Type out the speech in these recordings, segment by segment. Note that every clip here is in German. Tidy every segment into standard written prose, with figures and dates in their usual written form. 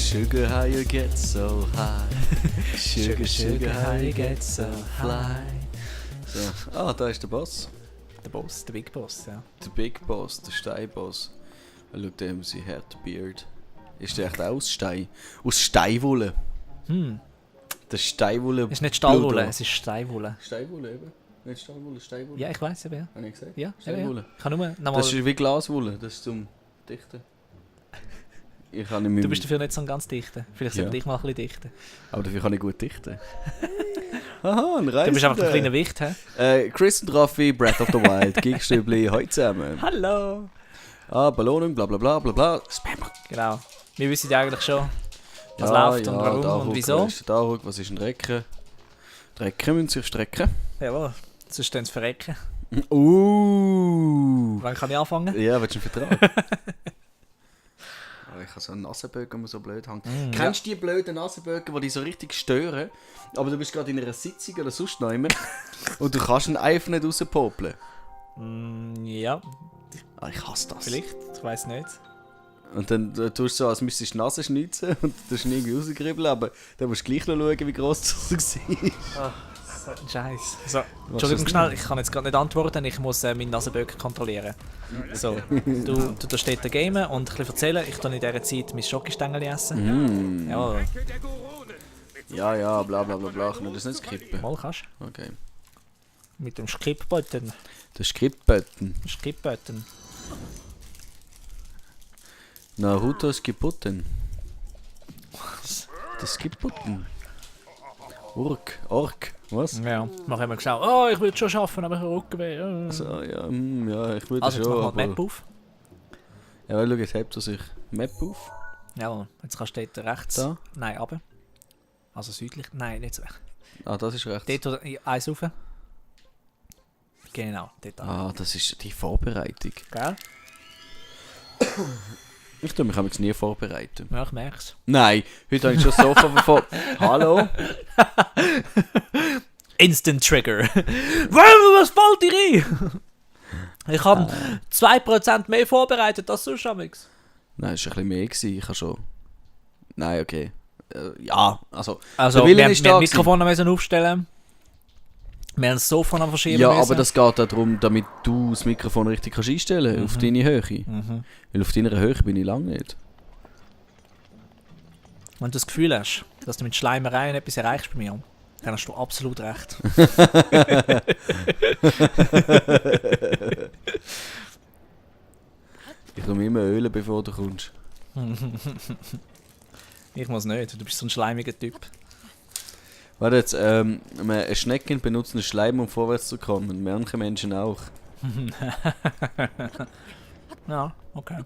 Sugar, how you get so high. Sugar, sugar, how you get so fly. So. Da ist der Boss. Der Boss, der Big Boss, ja. Der Big Boss, der Steinboss. Schau, da haben sie Beard. Ist der echt auch aus Stein? Aus Steinwolle. Der Steinwolle. Es ist nicht Stahlwolle, es ist Steinwolle. Steinwolle eben? Nicht Stahlwolle, Steinwolle? Ja, ich weiss eben, ja. Habe ich gesagt? Ja, Steinwolle. ja. Ich kann nur nochmal... Das ist wie Glaswolle, das ist zum Dichten. Ich kann nicht Du bist dafür nicht so ein ganz dichter. Vielleicht sollte ich mal ein bisschen dichten. Aber dafür kann ich gut dichten. Aha, ein Reisender. Du bist einfach ein kleiner Wicht, hä? Chris und Raffi, Breath of the Wild, Geekstübli, heute zusammen. Hallo! Belohnung, bla bla bla bla bla. Spammer. Genau. Wir wissen ja eigentlich schon, was läuft und warum und wieso. Was ist ein Recken? Recken müssen sich strecken. Jawohl, sonst stehen sie verrecken. Wann kann ich anfangen? Ja, willst du einen Vertrag? Ich habe so einen Nasenbögen, der so blöd hängt. Kennst du die blöden Nasenbögen, die dich so richtig stören, aber du bist gerade in einer Sitzung oder sonst noch immer und du kannst ihn einfach nicht rauspopeln? Ja. Ich hasse das. Vielleicht, ich weiss nicht. Und dann tust du so, als müsstest du die Nase schnitzen und du hast ihn irgendwie rausgeribbeln, aber dann musst du gleich noch schauen, wie gross das war. So ein Scheiß. So, Entschuldigung schnell, ich kann jetzt gerade nicht antworten, ich muss meinen Nasenbögen kontrollieren. So, du tust dort gamen und ein bisschen erzählen, ich tue in dieser Zeit mein Schokostängel essen. Jawohl. Ja, bla bla bla bla, kann ich das nicht skippen? Mal kannst du. Okay. Mit dem Skip-Button. Der Skip-Button? Skip-Button. Naruto Skip-Button. Der Skip-Button. Ork, was? Ja, nachher haben wir geschaut, oh, ich würde schon schaffen, aber ich habe Rückenweh. Also, ja, ich würde also, schon. Also, mach mal die Map auf. Ja, weil schau, jetzt hebt er sich Map auf. Ja, jetzt kannst du dort rechts. Da? Nein, runter. Also südlich. Nein, nicht so. Das ist rechts. Dort eins rauf. Genau, dort an. Das ist die Vorbereitung. Gell? Ich tue mich jetzt nie vorbereiten. Ja, ich merk's. Nein, heute habe ich schon so Hallo? Instant Trigger. Was fällt dir ein? Ich habe 2% mehr vorbereitet als sonst amigs. Nein, es war ein bisschen mehr gewesen. Ich habe schon... Nein, okay. Ja, also wir haben das Mikrofon aufstellen. Wir haben das Sofa noch verschieben müssen. Ja, aber das geht auch darum, damit du das Mikrofon richtig kannst einstellen auf deine Höhe. Weil auf deiner Höhe bin ich lange nicht. Wenn du das Gefühl hast, dass du mit Schleimereien etwas erreichst bei mir, dann hast du absolut recht. Ich muss immer ölen, bevor du kommst. Ich muss nicht, du bist so ein schleimiger Typ. Warte jetzt, Schnecken benutzen Schleim, um vorwärts zu kommen. Manche Menschen auch. Ja, okay.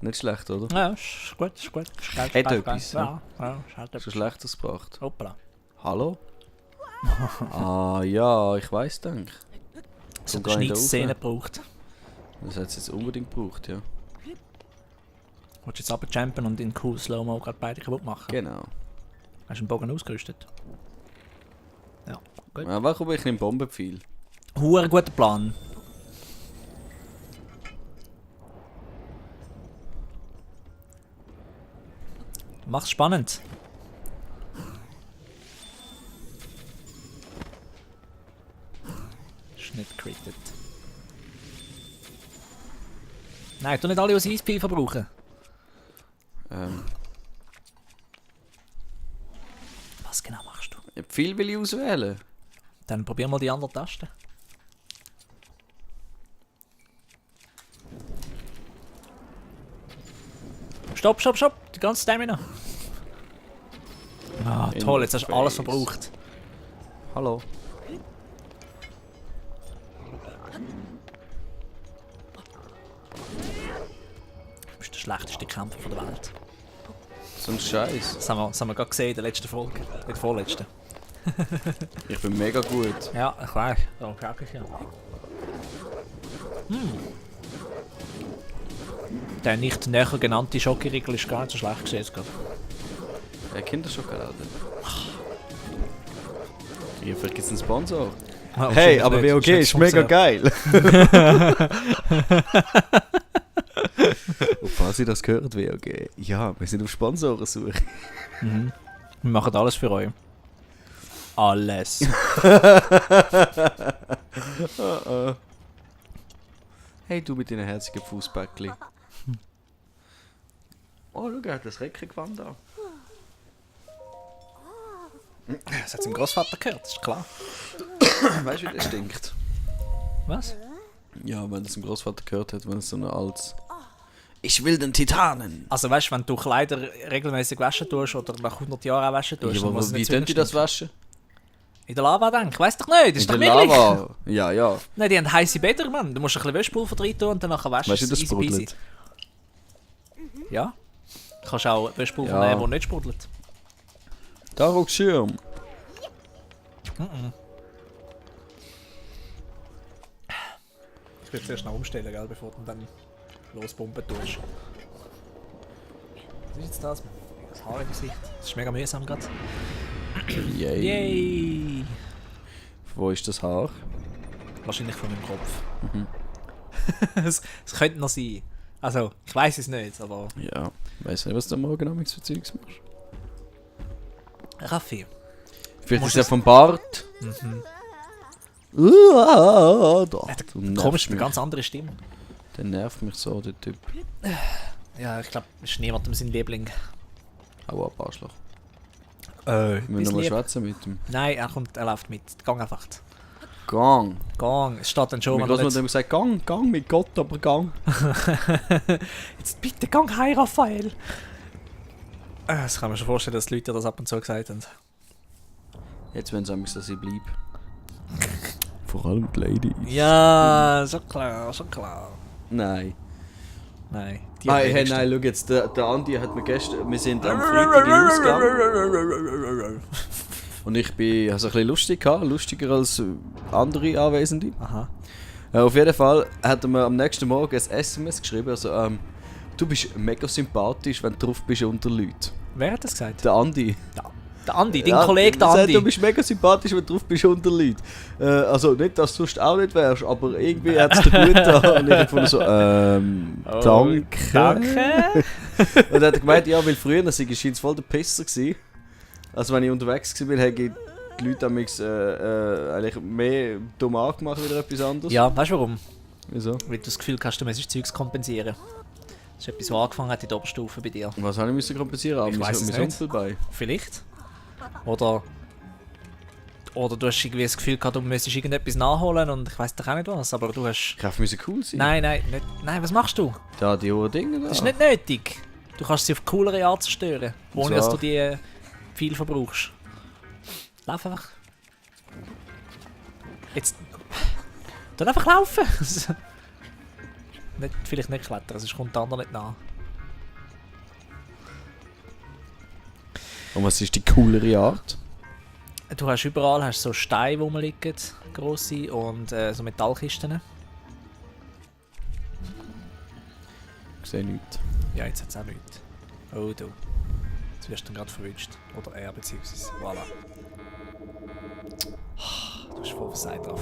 Nicht schlecht, oder? Ja, ist gut, ist gut. Hat etwas. Ja, hat etwas. So Schlechtes gebracht. Hoppla. Hallo? Ja, ich weiss, denke ich. Es hat eine Schnittszene gebraucht. Das hat es jetzt unbedingt gebraucht, ja. Willst du jetzt runterjumpen und in cool Slow-Mo gerade beide kaputt machen? Genau. Hast du den Bogen ausgerüstet? Ja, gut. Ja, warum ich nicht Bombenpfeil? Huere guter Plan. Mach's spannend. Ist nicht critted. Nein, tu nicht alle aus Eispfeil verbrauchen. Was genau machst du? Ja, viel will ich auswählen. Dann probier mal die andere Taste. Stopp! Die ganze Stamina. Ah, toll, jetzt hast du alles verbraucht. Hallo. Du bist der schlechteste Kämpfer der Welt. So ein Scheiß. Das haben wir gerade gesehen in der letzten Folge. In der vorletzten. Ich bin mega gut. Ja, ich weiß. Darum sag ich ja. Der nicht näher genannte Schokoriegel ist gar nicht so schlecht gesehen gerade. Kinderschokolade. Hier, vielleicht gibt es einen Sponsor. Ah, hey, aber WOG ist mega geil. Und falls ihr das gehört, WOG, ja, wir sind auf Sponsorensuche. Wir machen alles für euch. Alles. Hey, du mit deinen herzigen Fußbäckchen. Oh, schau, er hat das Reckengewand an. Das hat sein Großvater gehört, das ist klar. Weißt du, wie der stinkt? Was? Ja, wenn das ein Großvater gehört hat, wenn es so eine als Ich will den Titanen. Also weißt du, wenn du Kleider regelmäßig waschen tust oder nach 100 Jahren auch waschen tust, Ja, dann aber muss es wie nicht tun die das waschen? in der Lava denk, ich weiss doch nicht, das ist In doch der möglich. Lava? Ja, ja. Nein, die haben heisse Bäder, Mann. Du musst ein bisschen Wäschpulver rein tun und dann nachher waschen. Weißt du, das easy peasy. sprudelt? Ja. Du kannst auch Wäschpulver Ja. nehmen, das nicht sprudelt. Tarokschirm. Ich will zuerst noch umstellen, gell, bevor du dann lospumpen tust. Was ist jetzt das? Das Haar im Gesicht. Das ist mega mühsam gerade. Yay. Yay! Wo ist das Haar? Wahrscheinlich von meinem Kopf. Es könnte noch sein. Also, ich weiß es nicht, aber... Ja, weiss nicht, was du am Morgen am für Zeugs machst. Raffi. Vielleicht Musst ist er es- vom Bart. Da. Du nervst Komisch, eine mich. ganz andere Stimme. Der nervt mich so, der Typ. Ja, ich glaube, es ist niemandem sein Liebling. Hau ab, Arschloch. Wir Wir müssen nochmal schwätzen mit dem Nein, er läuft mit. Gang einfach. Gang. Gang. Es steht dann schon, Meine wenn er Großmutter hat immer gesagt, Gang mit Gott, aber Gang. Jetzt bitte gang heim, Raphael! Das kann man schon vorstellen, dass die Leute das ab und zu gesagt haben. Jetzt wollen sie nämlich, dass ich bleibe. Vor allem die Ladies. Ja, schon klar, schon klar. Nein. Nein. Die Hey, wenigsten. nein, schau jetzt, der Andi hat mir gestern, wir sind am Freitag rausgegangen und ich bin, also ein bisschen lustig gehabt, lustiger als andere Anwesende. Aha. Auf jeden Fall hat er mir am nächsten Morgen ein SMS geschrieben, also du bist mega sympathisch, wenn du drauf bist unter Leuten. Wer hat das gesagt? Der Andi. Der Andi, dein Ja, Kollege, der er sagt, Andi. Du bist mega sympathisch, wenn du drauf bist unter Leuten. Also nicht, dass du sonst auch nicht wärst, aber irgendwie hat es dir gut getan. Und ich habe gefunden so, Oh, danke. Danke. Und dann hat er gemeint, ja, weil früher war es voll der Pisser gewesen. Also wenn ich unterwegs war, habe ich die Leute eigentlich mehr dumm angemacht als etwas anderes. Ja, weißt du warum? Wieso? Weil du das Gefühl hast, du müsstest Zeugs kompensieren. Das ist etwas, was angefangen hat in der Oberstufe bei dir. Was habe ich müssen kompensieren? Ich weiss es mein nicht. Unfallbein. Vielleicht. Oder du hast irgendwie das Gefühl gehabt, du müsstest irgendetwas nachholen und ich weiss doch auch nicht was, aber du hast... Ich müssen cool sein. Nein, nein, was machst du? Ja, die hohen Dinge da. Das ist nicht nötig. Du kannst sie auf coolere Art zerstören, ohne dass du So. die viel verbrauchst. Lauf einfach. Jetzt... Dann einfach laufen! Vielleicht nicht klettern, sonst kommt der andere nicht nach. Und was ist die coolere Art? Du hast überall so Steine rumliegen, grosse, und so Metallkisten. Ich sehe nichts. Ja, jetzt hat es auch nichts. Oh du. Jetzt wirst du gerade verwünscht. Oder er, beziehungsweise. Voilà. Du hast voll versagt drauf.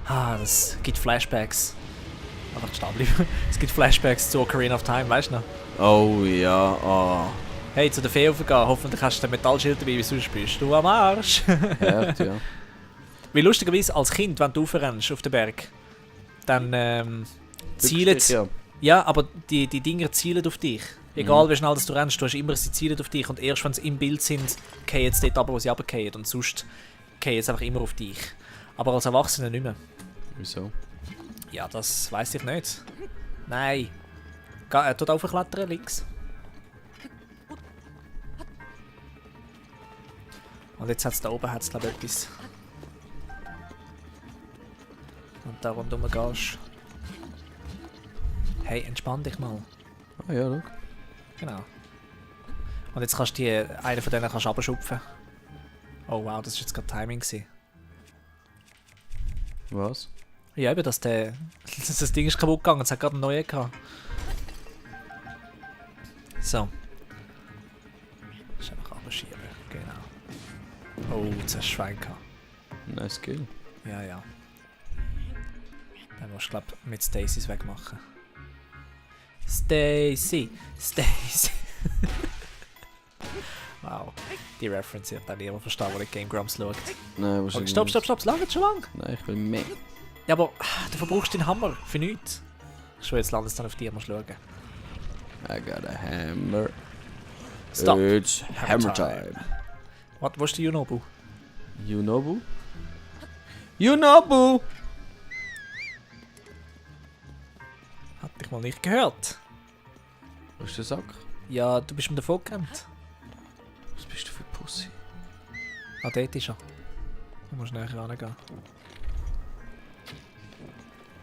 Das gibt Flashbacks. Einfach stehen bleiben. Es gibt Flashbacks zu Ocarina of Time, weißt du noch? Oh ja, ah. Hey, zu der Fee aufgehen. Hoffentlich hast du den Metallschild dabei, wie sonst bist du am Arsch. Hört, ja. Wie lustigerweise als Kind, wenn du raufrennst auf den Berg, dann zielen sie. Ja. Ja, aber die Dinger zielen auf dich. Egal wie schnell dass du rennst, du hast immer, sie zielen auf dich und erst wenn sie im Bild sind, fallen sie dort runter, wo sie runterfallen und sonst fallen sie einfach immer auf dich. Aber als Erwachsener nicht mehr. Wieso? Ja, das weiss ich nicht. Nein. Tut aufklettern, links. Und jetzt hat es da oben glaube ich etwas. Und da rundherum gehst. Hey, entspann dich mal. Ah ja, schau. Genau. Und jetzt kannst du einen von denen kannst du runterschupfen. Oh wow, das war jetzt gerade Timing gewesen. Was? Ja, eben, dass das Ding ist kaputt gegangen, es hat gerade einen neuen gehabt. So. Das ist einfach abschieben, genau. Oh, jetzt hast du Schwein gehabt. Nice Skill. Ja, ja. Dann musst glaube mit Stacys wegmachen. Stacy! Wow. Die Reference wird dann niemand verstehen, der nicht Game Grumps schaut. Nein, Oh, wahrscheinlich stopp, nicht. es langt schon lang. Nein, ich will mehr. Ja, aber du verbrauchst den Hammer für nichts. Ich will jetzt landet es dann auf dir, musst schauen. I got a hammer. Stop. It's Hammer hammer time. Wo ist der Yunobu? Yunobu? Yunobu! Hat dich mal nicht gehört. Wo ist der Sack? Ja, du bist mir davon gerannt. Was bist du für Pussy? Ah, dort ist er. Du musst näher rangehen.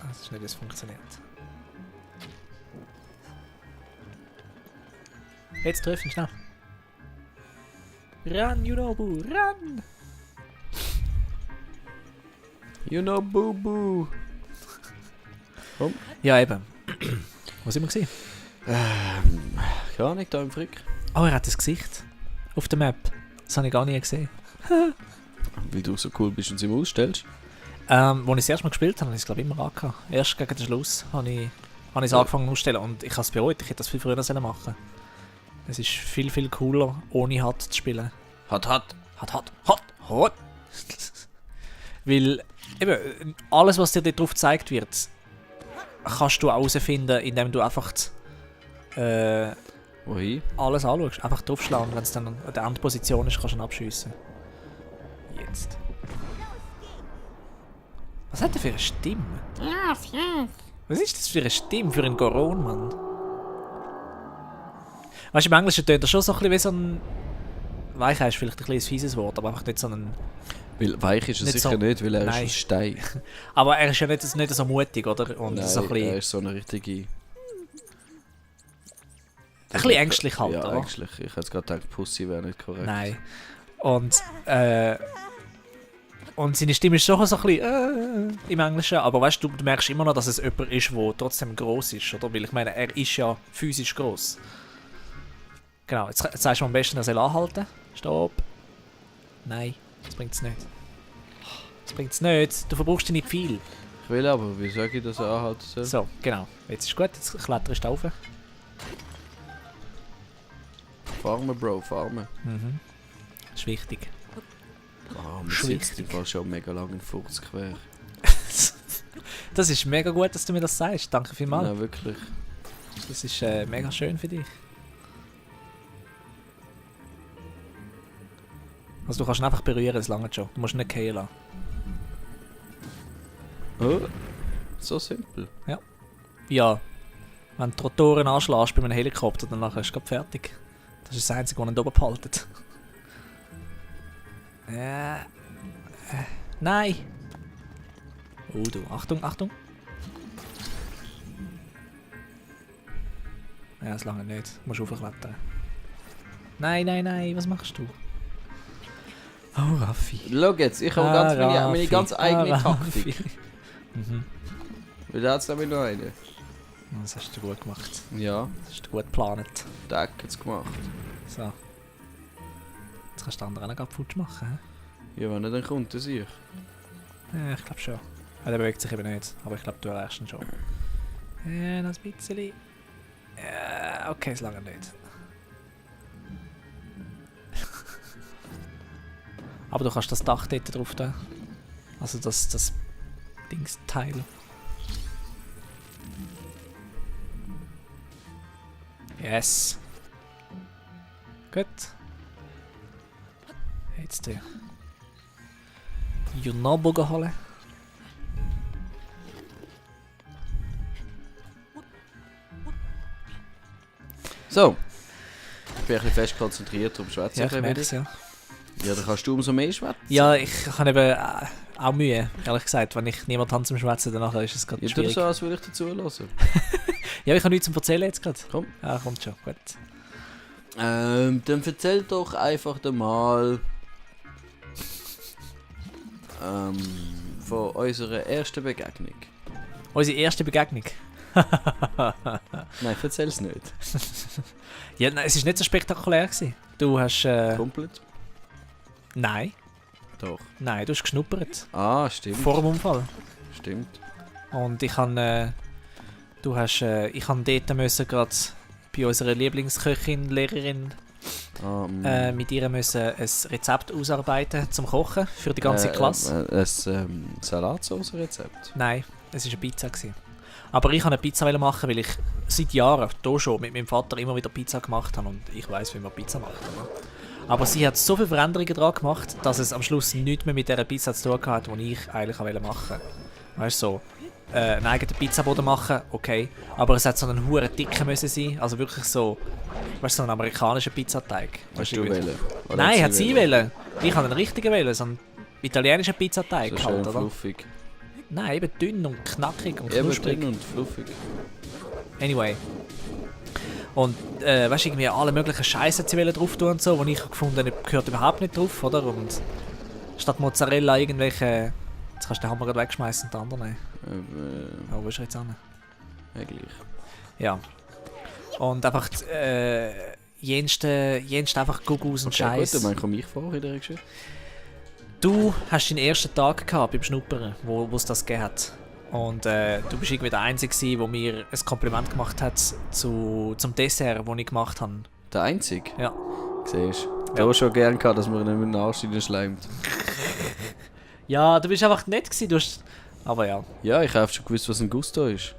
Ah, das ist nicht, wie es funktioniert. Jetzt treffen, schnell. Ran, Yunobu, ran! Yunobu. Komm. Ja, eben. Wo sind wir gewesen? Ja, nicht da im Frick. Oh, er hat das Gesicht. Auf der Map. Das habe ich gar nie gesehen. Weil du so cool bist und sie ihm ausstellst. Als ich das erste Mal gespielt habe ich es glaube ich immer angehabt. Erst gegen den Schluss habe ich es angefangen auszustellen und ich habe es bereut. Ich hätte das viel früher machen sollen. Es ist viel, viel cooler, ohne HUD zu spielen. Hat. HUD. Weil eben, alles, was dir dort drauf gezeigt wird, kannst du herausfinden, indem du einfach Wohin? alles anschaust. Einfach draufschlagen, wenn es dann an der Endposition ist, kannst du ihn abschiessen. Jetzt. Was hat er für eine Stimme? Was ist das für eine Stimme für einen Goron, Mann? Weißt du, im Englischen tönt er schon so ein bisschen wie so ein... Weichei ist vielleicht ein bisschen ein fieses Wort, aber einfach nicht so ein... Weil weich ist er Nicht sicher so- nicht, weil er Nein. ist ein Stein. Aber er ist ja nicht so mutig, oder? Und Nein, so ein bisschen, er ist so eine richtige... ein bisschen ängstlich halt, Ja, oder? ängstlich. Ich hätte jetzt gerade gedacht, Pussy wäre nicht korrekt. Nein. Und seine Stimme ist schon so ein bisschen im Englischen, aber weißt du, du merkst immer noch, dass es jemand ist, der trotzdem gross ist, oder? Weil ich meine, er ist ja physisch gross. Genau, jetzt sagst du am besten, er soll anhalten. Stopp. Nein, das bringt's nicht. Das bringt's nicht, du verbrauchst nicht viel. Ich will aber, wie sage ich, dass er anhalten soll? So, genau. Jetzt ist gut, jetzt kletterst du rauf. Farmen, Bro, farmen. Mhm. Das ist wichtig. Man sitzt im Fall schon mega lang in Furz quer. Das ist mega gut, dass du mir das sagst. Danke vielmals. Nein, wirklich. Das ist mega schön für dich. Also du kannst ihn einfach berühren, das lange schon. Du musst ihn nicht fallen lassen. Oh, so simpel. Ja, wenn du die Rotoren anschlägst bei einem Helikopter, dann ist es gerade fertig. Das ist das Einzige, was ihn oben behaltet. Nein! Oh du, Achtung, Achtung! Ja, das lange nicht. Du musst hochklettern. Nein, nein, nein, was machst du? Oh, Raffi. Schau jetzt, ich habe ganz meine ganz eigene Taktik. Raffi. Mhm. Weil da hat es nämlich noch eine. Das hast du gut gemacht. Ja, Das hast du gut geplant. Tag hat's gemacht. So. Jetzt kannst du den anderen auch gerade futsch machen. Ja, wenn er dann kommt, dann sehe ich. Ja, ich glaube schon. Ja, der bewegt sich eben nicht, aber ich glaube, du erreichst ihn schon. Ja, noch ein bisschen. Ja, okay, es lange nicht. Aber du kannst das Dach dort drauf tun. Also das Dingsteil. Yes. Gut. Jetzt der. Yunobu holen. So. Ich bin ein bisschen fest konzentriert, darum schwätze Ja, ich ich ein merke bisschen. es, ja. Ja, dann kannst du umso mehr schwätzen. Ja, ich habe eben auch Mühe, ehrlich gesagt. Wenn ich niemanden habe zum Schwätzen, dann ist es gerade Ja, tu schwierig. so, als würde ich dazu hören. Ja, ich habe nichts zum Erzählen jetzt gerade. Komm. Ja, kommt schon, gut. Dann erzähl doch einfach mal von unserer ersten Begegnung. Unsere erste Begegnung. Nein, erzähl's nicht. Ja, nein, es war nicht so spektakulär gewesen. Du hast... Komplett? Nein, Doch. nein, du hast geschnuppert. Ah, stimmt. Vor dem Unfall. Stimmt. Und ich habe ich habe dort müssen gerade bei unserer Lieblingsköchin, Lehrerin, mit ihr müssen ein Rezept ausarbeiten zum Kochen für die ganze Klasse. Ein Salatsauce-Rezept? Nein, es war eine Pizza. Aber ich wollte eine Pizza machen, weil ich seit Jahren hier schon mit meinem Vater immer wieder Pizza gemacht habe und ich weiss, wie man Pizza macht. Oder? Aber sie hat so viele Veränderungen daran gemacht, dass es am Schluss nichts mehr mit dieser Pizza zu tun hatte, die ich eigentlich machen wollte. Weißt du, so, einen eigenen Pizzaboden machen, okay. Aber es hat so einen huren dicken müssen sein, also wirklich so, weißt du, so einen amerikanischen Pizzateig. Hast du wählen? Nein, hat sie wählen. Ich habe einen richtigen wählen, so einen italienischen Pizzateig so halt, schön oder? Fluffig. Nein, eben dünn und knackig und Eben knusprig. dünn und fluffig. Anyway. Und weißt du, irgendwie alle möglichen Scheiße zu drauf tun und so, wo ich gefunden habe, gehört überhaupt nicht drauf, oder? Und statt Mozzarella irgendwelche. Jetzt kannst du den Hammer gerade wegschmeißen und den anderen nehmen. Oh, wo ist er jetzt an? Eigentlich. Ja. Und einfach jenste einfach Gugus und Okay, Scheiß. gut, dann komme ich vor in dieser Geschichte. Du hast deinen ersten Tag gehabt beim Schnuppern, wo es das gegeben hat. Und du bist irgendwie der Einzige, der mir ein Kompliment gemacht hat zum Dessert, das ich gemacht habe. Der Einzige? Ja. Siehst du? Ich habe schon gerne gehabt, dass man nicht mit den Arsch schleimt. Ja, du bist einfach nett gewesen, du hast... Aber ja. Ja, ich habe schon gewusst, was ein Gusto ist.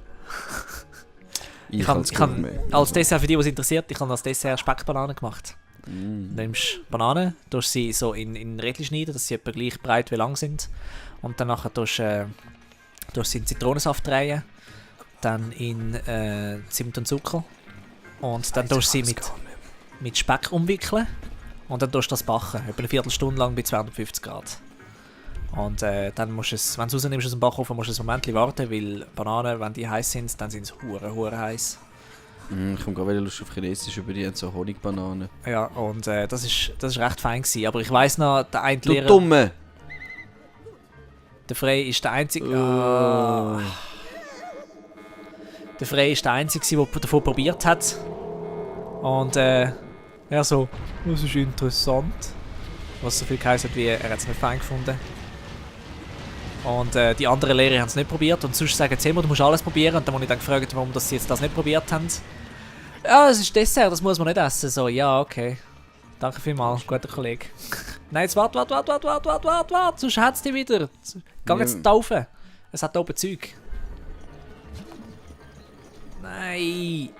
Ich kann als Dessert, für die, was interessiert, ich habe als Dessert Speckbananen gemacht. Du nimmst Bananen, tust sie so in Rädchen schneiden, dass sie etwa gleich breit wie lang sind. Und dann nachher tust sie in Zitronensaft drehen, dann in Zimt und Zucker. Und dann tust du sie mit Speck umwickeln. Und dann tust du das backen, etwa eine Viertelstunde lang bei 250 Grad. Und dann musst du es, wenn du es rausnimmst aus dem Backofen, musst du ein Moment warten, weil Bananen, wenn die heiß sind, dann sind sie hure heiß. Ich komme gerade wieder Lust auf Chinesisch, über die haben so Honigbananen. Ja, und das ist recht fein gewesen. Aber ich weiss noch, der eine Du Lehrer... Dumme! Der Frey ist der Einzige... Der Frey ist der Einzige, der davon probiert hat. Und er so... Das ist interessant. Was so viel geheißen hat, wie er hat es nicht fein gefunden. Und die anderen Lehrer haben es nicht probiert. Und sonst sagen sie immer, du musst alles probieren. Und dann habe ich dann gefragt, warum sie jetzt das nicht probiert haben. Ja, es ist Dessert, das muss man nicht essen. So, ja, okay. Danke vielmals, guter Kollege. Nein, jetzt warte. Sonst hat es dich wieder. Geh jetzt taufen. Es hat da oben Zeug. Nein.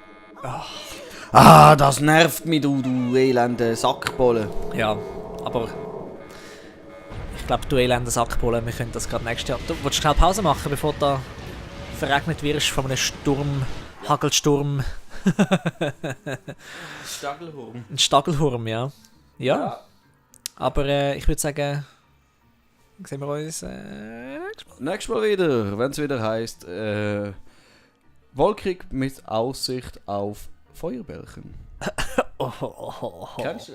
Ah, das nervt mich, du elende Sackbolle. Ja, aber... Ich glaube, du elender Sackbolle, wir können das gerade nächstes Jahr... Du willst schnell Pause machen, bevor du da verregnet wirst von einem Sturm, Hagelsturm. Stagelhurm. Ein Stagelhurm, ja. Ja. Aber ich würde sagen... Sehen wir uns Nächstes Mal wieder, wenn es wieder heisst... wolkig mit Aussicht auf Feuerbällchen. Kennst du?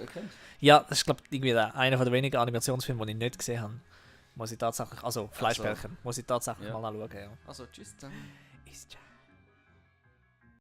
Ja, das ist glaube ich irgendwie einer der wenigen Animationsfilme, die ich nicht gesehen habe. Muss ich tatsächlich... Also Fleischbällchen. Muss ich tatsächlich mal anschauen, ja. Also tschüss dann. Ist ja.